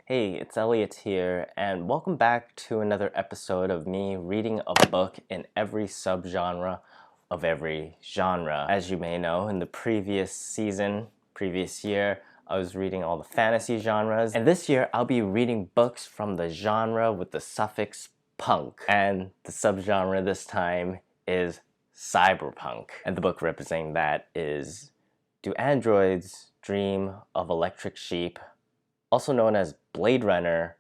Hey, it's Elliot here, and welcome back to another episode of me reading a book in every subgenre of every genre. As you may know, in the previous year, I was reading all the fantasy genres, and this year I'll be reading books from the genre with the suffix punk. And the subgenre this time is cyberpunk. And the book representing that is Do Androids Dream of Electric Sheep? Also known as Blade Runner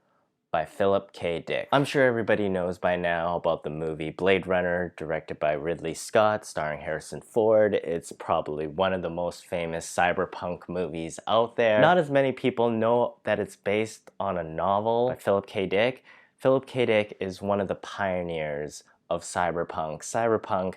by Philip K. Dick. I'm sure everybody knows by now about the movie Blade Runner, directed by Ridley Scott, starring Harrison Ford. It's probably one of the most famous cyberpunk movies out there. Not as many people know that it's based on a novel by Philip K. Dick. Philip K. Dick is one of the pioneers of cyberpunk. Cyberpunk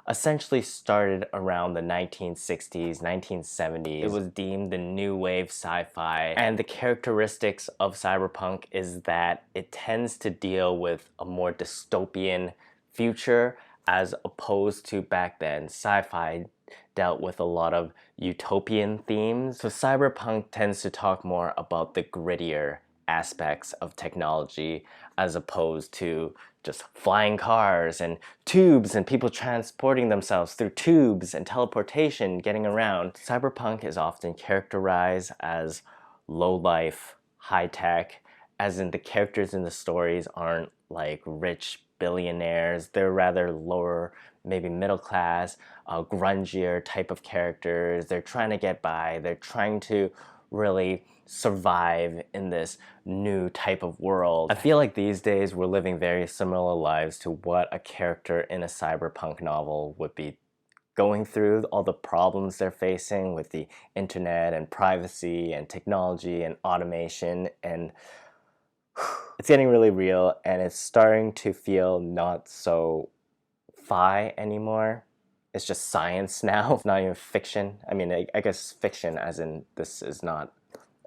essentially started around the 1960s, 1970s. It was deemed the new wave sci-fi, and the characteristics of cyberpunk is that it tends to deal with a more dystopian future as opposed to back then. Sci-fi dealt with a lot of utopian themes. So cyberpunk tends to talk more about the grittier aspects of technology as opposed to just flying cars and tubes and people transporting themselves through tubes and teleportation getting around. Cyberpunk is often characterized as low-life, high-tech, as in the characters in the stories aren't like rich billionaires. They're rather lower, maybe middle class, grungier type of characters. They're trying to get by. They're trying to really survive in this new type of world. I feel like these days we're living very similar lives to what a character in a cyberpunk novel would be going through, all the problems they're facing with the internet and privacy and technology and automation, and it's getting really real, and it's starting to feel not so fi anymore. It's just science now. It's not even fiction. I mean, I guess fiction as in this is not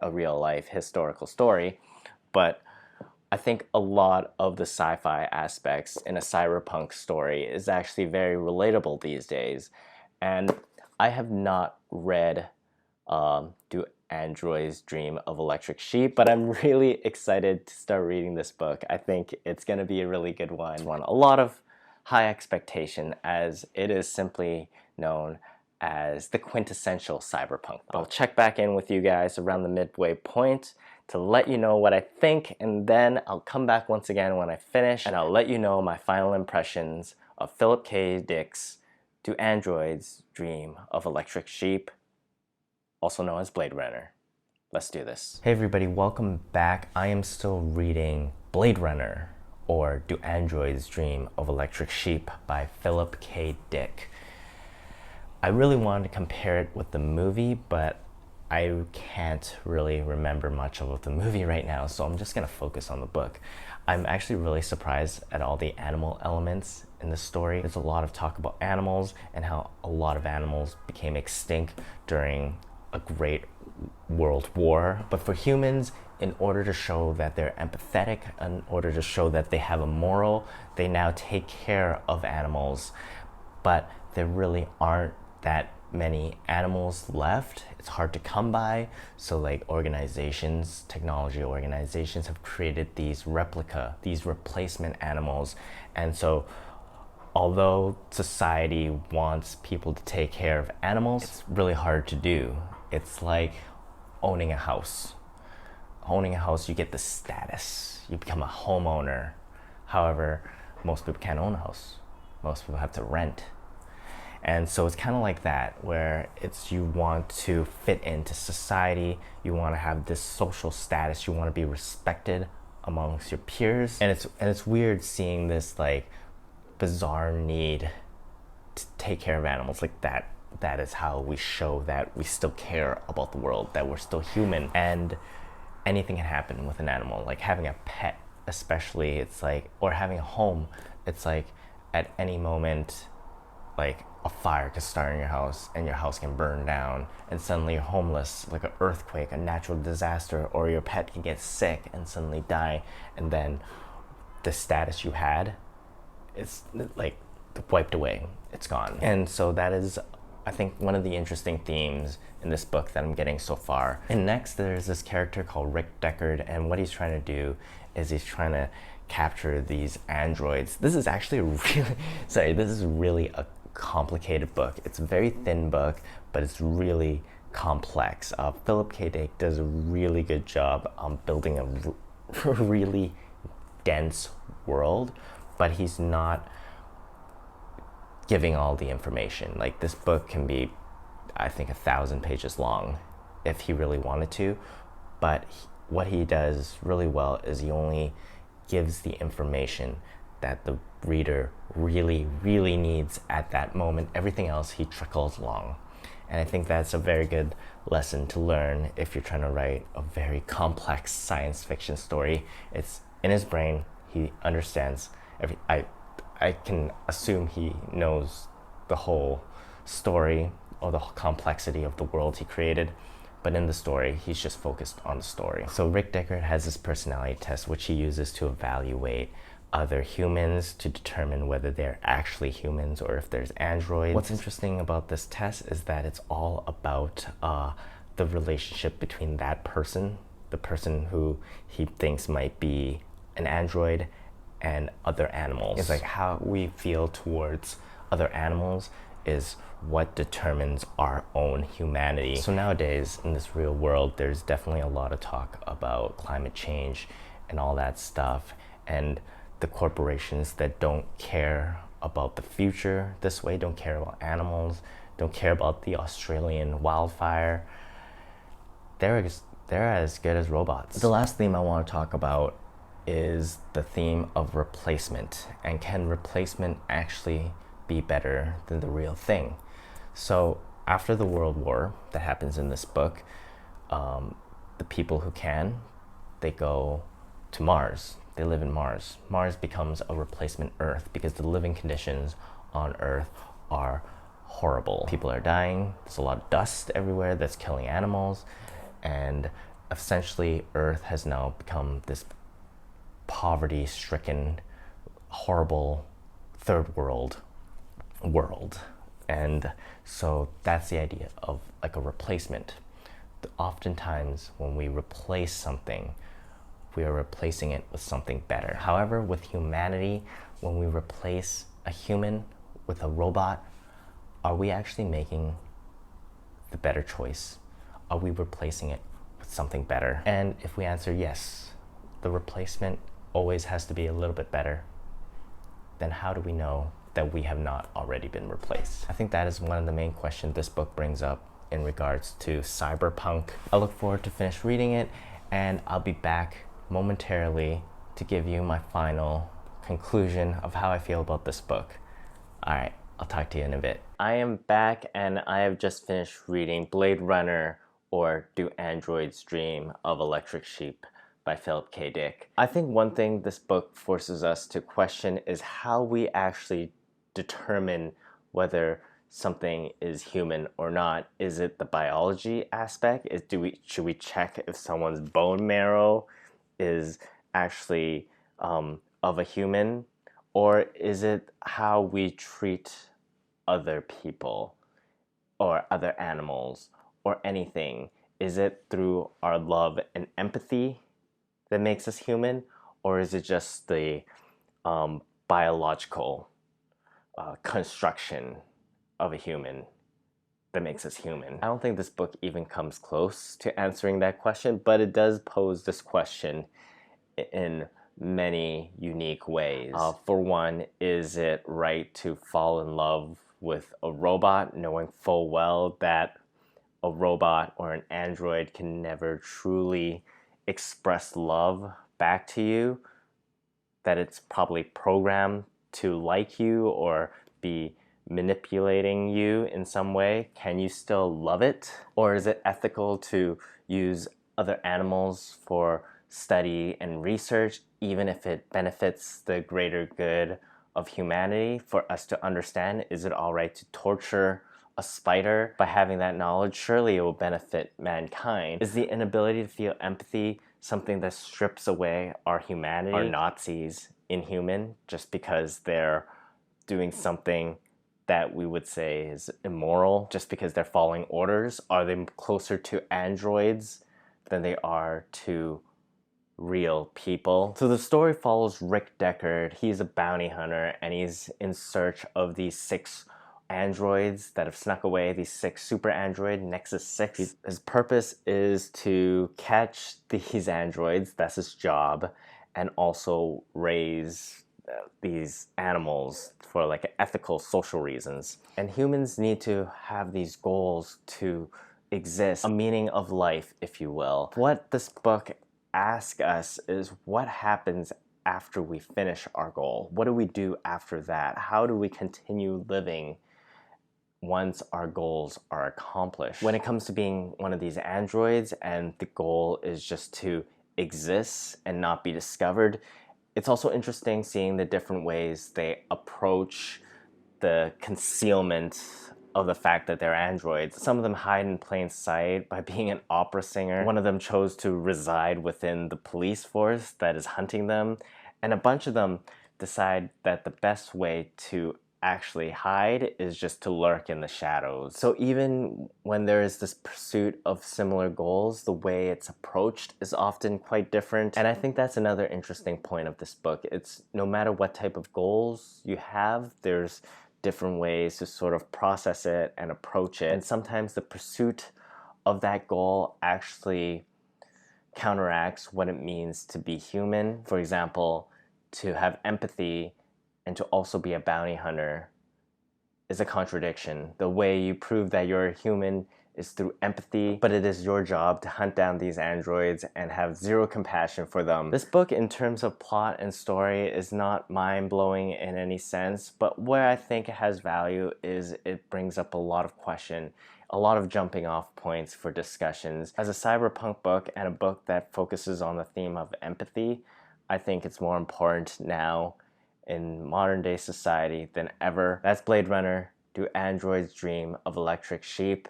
a real life historical story, but I think a lot of the sci-fi aspects in a cyberpunk story is actually very relatable these days. And I have not read Do Androids Dream of Electric Sheep, but I'm really excited to start reading this book. I think it's going to be a really good one. A lot of high expectation, as it is simply known as the quintessential cyberpunk. I'll check back in with you guys around the midway point to let you know what I think, and then I'll come back once again when I finish, and I'll let you know my final impressions of Philip K. Dick's Do Androids Dream of Electric Sheep, also known as Blade Runner. Let's do this. Hey everybody, welcome back. I am still reading Blade Runner, or Do Androids Dream of Electric Sheep by Philip K. Dick. I really wanted to compare it with the movie, but I can't really remember much of the movie right now, so I'm just gonna focus on the book. I'm actually really surprised at all the animal elements in the story. There's a lot of talk about animals and how a lot of animals became extinct during a great world war. But for humans, in order to show that they're empathetic, in order to show that they have a moral, they now take care of animals. But there really aren't that many animals left. It's hard to come by, so like organizations, technology organizations have created these replacement animals. And so although society wants people to take care of animals, it's really hard to do. It's like owning a house. Owning a house, you get the status, you become a homeowner. However, most people can't own a house. Most people have to rent. And so it's kind of like that, where it's you want to fit into society, you want to have this social status, you want to be respected amongst your peers. And it's weird seeing this like bizarre need to take care of animals like that. That is how we show that we still care about the world, that we're still human, and anything can happen with an animal. Like having a pet especially, it's like, or having a home, it's like at any moment, like a fire could start in your house and your house can burn down and suddenly you're homeless, like an earthquake, a natural disaster, or your pet can get sick and suddenly die, and then the status you had is like wiped away, it's gone. And so that is I think one of the interesting themes in this book that I'm getting so far. And next, there's this character called Rick Deckard, and what he's trying to do is he's trying to capture these androids. This is actually this is really a complicated book. It's a very thin book, but it's really complex. Philip K. Dick does a really good job on building a really dense world, but he's not giving all the information. Like, this book can be, I think, 1,000 pages long if he really wanted to, but what he does really well is he only gives the information that the reader really, really needs at that moment. Everything else he trickles along. And I think that's a very good lesson to learn if you're trying to write a very complex science fiction story. It's in his brain, he understands I can assume he knows the whole story or the complexity of the world he created, but in the story, he's just focused on the story. So Rick Deckard has this personality test, which he uses to evaluate other humans to determine whether they're actually humans or if there's androids. What's interesting about this test is that it's all about the relationship between that person, the person who he thinks might be an android, and other animals. It's like how we feel towards other animals is what determines our own humanity. So nowadays, in this real world, there's definitely a lot of talk about climate change and all that stuff, and the corporations that don't care about the future this way, don't care about animals, don't care about the Australian wildfire, they're as good as robots. The last theme I want to talk about is the theme of replacement, and can replacement actually be better than the real thing? So after the World War that happens in this book, the people who can, they go to Mars. They live in Mars. Mars becomes a replacement Earth because the living conditions on Earth are horrible. People are dying, there's a lot of dust everywhere that's killing animals, and essentially Earth has now become this poverty-stricken, horrible third world. And so that's the idea of like a replacement. Oftentimes when we replace something, we are replacing it with something better. However, with humanity, when we replace a human with a robot, are we actually making the better choice? Are we replacing it with something better? And if we answer yes, the replacement always has to be a little bit better, then how do we know that we have not already been replaced? I think that is one of the main questions this book brings up in regards to cyberpunk. I look forward to finish reading it, and I'll be back momentarily to give you my final conclusion of how I feel about this book. All right, I'll talk to you in a bit. I am back, and I have just finished reading Blade Runner, or Do Androids Dream of Electric Sheep by Philip K. Dick. I think one thing this book forces us to question is how we actually determine whether something is human or not. Is it the biology aspect? Should we check if someone's bone marrow is actually of a human? Or is it how we treat other people or other animals or anything? Is it through our love and empathy that makes us human, or is it just the biological construction of a human that makes us human? I don't think this book even comes close to answering that question, but it does pose this question in many unique ways. For one, is it right to fall in love with a robot knowing full well that a robot or an android can never truly express love back to you, that it's probably programmed to like you or be manipulating you in some way? Can you still love it? Or is it ethical to use other animals for study and research, even if it benefits the greater good of humanity? For us to understand, is it all right to torture a spider? By having that knowledge, surely it will benefit mankind. Is the inability to feel empathy something that strips away our humanity? Are Nazis inhuman just because they're doing something that we would say is immoral just because they're following orders? Are they closer to androids than they are to real people? So the story follows Rick Deckard. He's a bounty hunter and he's in search of these 6 androids that have snuck away, these 6 super android Nexus 6. His purpose is to catch these androids, that's his job, and also raise these animals for like ethical social reasons. And humans need to have these goals to exist, a meaning of life, if you will. What this book asks us is what happens after we finish our goal? What do we do after that? How do we continue living once our goals are accomplished? When it comes to being one of these androids and the goal is just to exist and not be discovered, it's also interesting seeing the different ways they approach the concealment of the fact that they're androids. Some of them hide in plain sight by being an opera singer. One of them chose to reside within the police force that is hunting them. And a bunch of them decide that the best way to actually hide is just to lurk in the shadows. So even when there is this pursuit of similar goals, the way it's approached is often quite different. And I think that's another interesting point of this book. It's no matter what type of goals you have, there's different ways to sort of process it and approach it. And sometimes the pursuit of that goal actually counteracts what it means to be human. For example, to have empathy and to also be a bounty hunter is a contradiction. The way you prove that you're a human is through empathy, but it is your job to hunt down these androids and have zero compassion for them. This book, in terms of plot and story, is not mind-blowing in any sense, but where I think it has value is it brings up a lot of question, a lot of jumping off points for discussions. As a cyberpunk book and a book that focuses on the theme of empathy, I think it's more important now in modern day society than ever. That's Blade Runner, Do Androids Dream of Electric Sheep?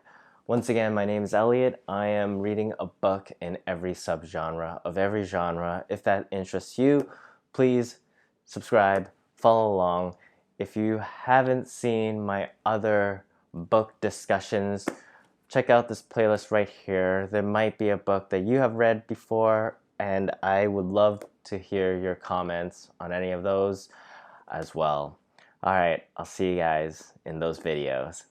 Once again, my name is Elliot. I am reading a book in every subgenre of every genre. If that interests you, please subscribe, follow along. If you haven't seen my other book discussions, check out this playlist right here. There might be a book that you have read before, and I would love to hear your comments on any of those as well. All right, I'll see you guys in those videos.